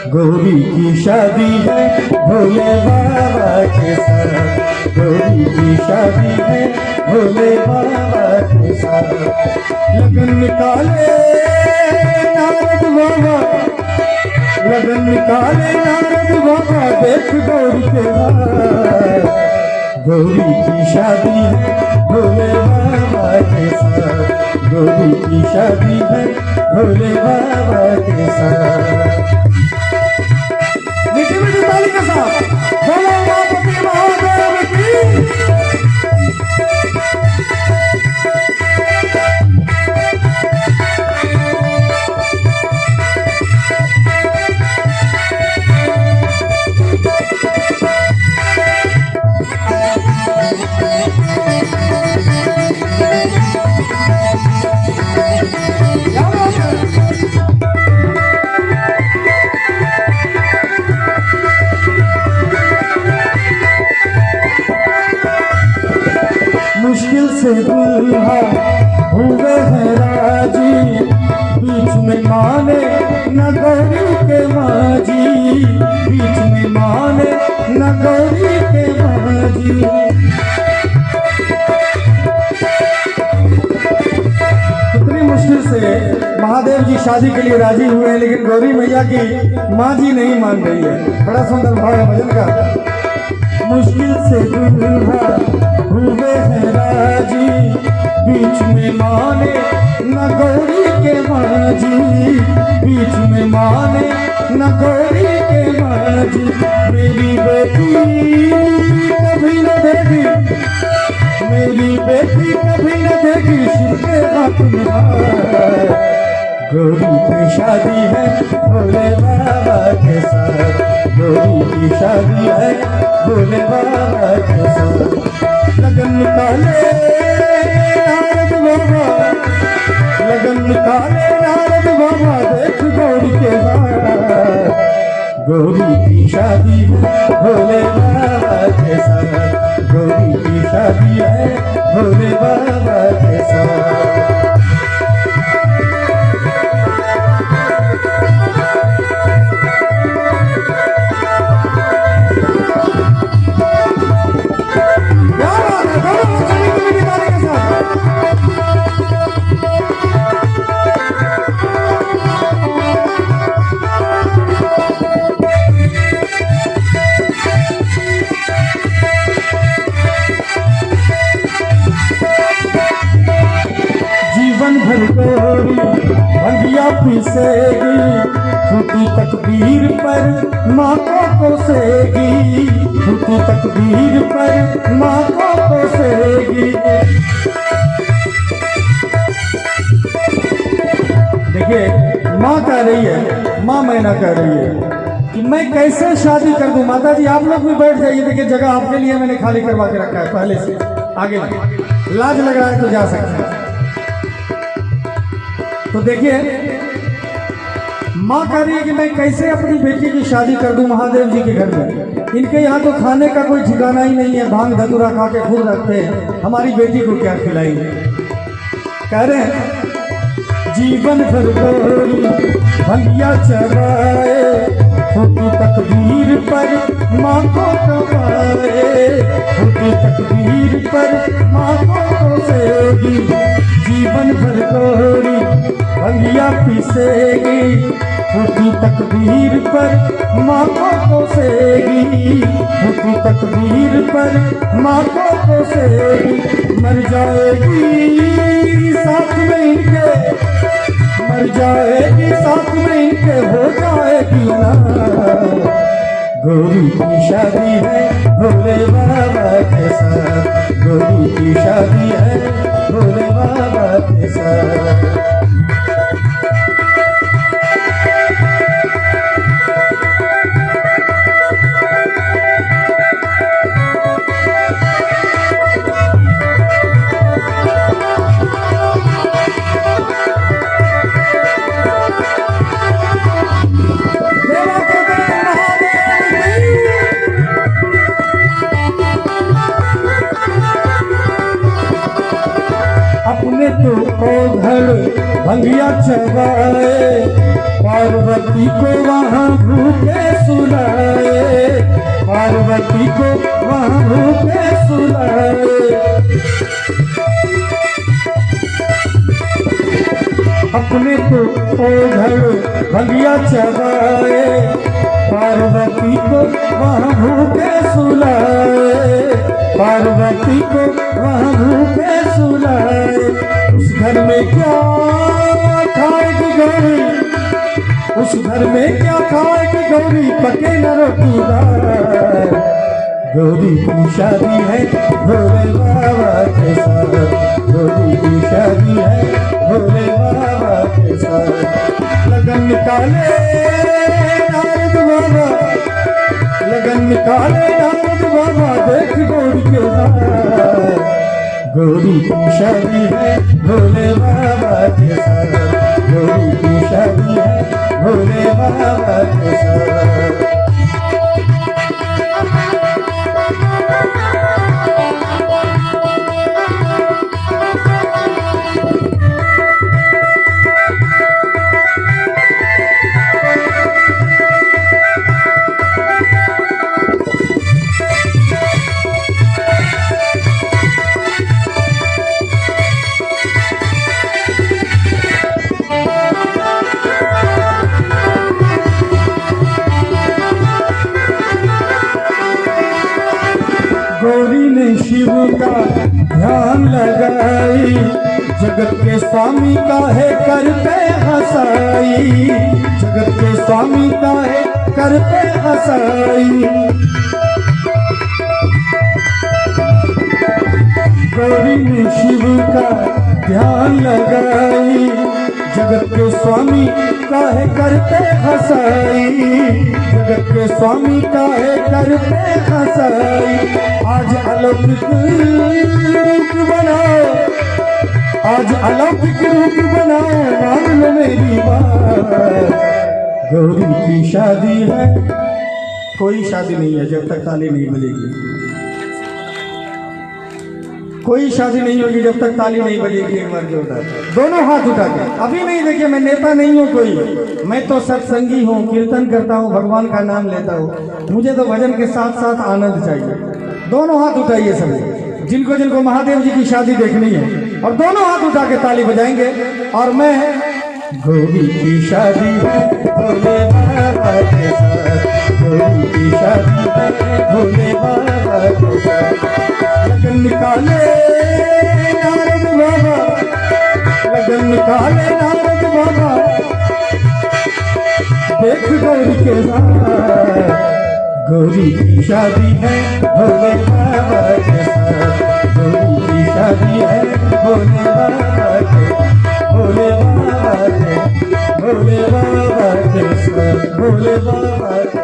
गौरी की शादी है भोले बाबा के साथ, गौरी की शादी है भोले बाबा के साथ। लगन निकाले नारद बाबा, लगन निकाले नारद बाबा, देख गौरी के हाथ। गौरी की शादी है भोले बाबा के साथ, गौरी की शादी है भोले बाबा के साथ। मीठी मीठी ताली के साथ बोलो उमापति महादेव की। मुश्किल से दूल्हा हुए हैं राजी, बीच में माने न गौरी के माजी, बीच में माने न गौरी के माजी। कितनी मुश्किल से महादेव जी शादी के लिए राजी हुए हैं, लेकिन गौरी मैया की माँ जी नहीं मान रही है। बड़ा सुंदर भाव है भजन का। मुश्किल से दूल्हा हुए हैं राजी, बीच में माने न गौरी के माजी, बीच में माने न गौरी के माजी। मेरी बेटी कभी न देगी, मेरी बेटी कभी न देगी शिव के हाथ में। गौरी की शादी है भोले बाबा के साथ, गौरी की शादी है भोले बाबा के साथ। लगन निकाले नारद बाबा, लगन निकाले नारद बाबा, देख गौरी के हाथ। गौरी की शादी है भोले बाबा के साथ, गौरी की शादी है भोले बाबा के साथ। भर गौरी भंगिया पीसेगी, झूठी तकदीर पर माँ को कोसेगी, झूठी तकदीर पर माँ को कोसेगी। देखिए माँ कह रही है, माँ मैना कह रही है कि मैं कैसे शादी कर दूं। माता जी आप लोग भी बैठ जाइए, देखिए जगह आपके लिए मैंने खाली करवा के रखा है पहले से। आगे लाज लग रहा है तो जा सकते हैं। तो देखिए माँ कह रही है कि मैं कैसे अपनी बेटी की शादी कर दूं महादेव जी के घर में। इनके यहाँ तो खाने का कोई ठिकाना ही नहीं है, भांग धतूरा खा के खुद रखते हैं, हमारी बेटी को क्या खिलाएंगे। कह रहे हैं जीवन भर गौरी भंगिया चबाए, छोटी तकदीर पर माँ को कमाए, छोटी तकदीर पर माँ को कोसेगी। जीवन भर गौरी भंगिया पीसेगी, छोटी तकदीर पर माँ को कोसेगी, छोटी तकदीर पर माँ को कोसेगी। मर जाएगी साथ में इनके, मर जाएगी साथ में इनके, हो जाएगी ना। गौरी की शादी है भोले बाबा के साथ, गौरी की शादी है भोले बाबा के साथ। अपने तो घर भंगिया चबाए, पार पार्वती को वहाँ भूखे सुलाए, पार्वती को वहाँ भूखे सुलाए। अपने तो ओढ़ भगिया चबाए, पार्वती को वहाँ भूखे सुलाए, पार्वती को वहाँ भूखे सुलाए। उस घर में क्या खाएगी गौरी, उस घर में क्या खाएगी गौरी, पके न रोटी दाल। गौरी की शादी है भोले बाबा के साथ, गौरी की शादी है भोले बाबा के साथ। लगन निकाले नारद बाबा, लगन निकाले नारद बाबा, देख गौरी के साथ। गौरी की शादी है भोले बाबा के साथ, गौरी की शादी है भोले बाबा के साथ। गौरी ने शिव का ध्यान लगाई, जगत के स्वामी का है कर पे हंसाई, जगत के स्वामी का है कर पे हंसाई। गौरी ने शिव का ध्यान लगाई, जगत के स्वामी का है कर पे हंसाई, जगत के स्वामी का है कर पे हंसाई। आज अलौकिक रूप बनाओ, आज अलौकिक रूप बनाओ, मान लो मेरी बात। गौरी की शादी है, कोई शादी नहीं है जब तक ताली नहीं बजेगी, कोई शादी नहीं होगी जब तक ताली नहीं बजेगी। एक बार जोरदार दोनों हाथ उठा के। अभी नहीं, देखिए मैं नेता नहीं हूँ कोई, मैं तो सत्संगी हूँ, कीर्तन करता हूँ, भगवान का नाम लेता हूँ, मुझे तो भजन के साथ साथ आनंद चाहिए। दोनों हाथ उठाइए सभी, जिनको जिनको महादेव जी की शादी देखनी है, और दोनों हाथ उठा के ताली बजाएंगे। और मैं गौरी की शादी है भोले बाबा के साथ, गौरी की शादी है भोले बाबा के साथ। लगन निकाले नारद बाबा, लगन निकाले नारद बाबा, देख गौरी के साथ। गौरी की शादी है भोले बाबा के साथ, गौरी की शादी है भोले बाबा के, भोले बाबा के, भोले बाबा के साथ, भोले बाबा के।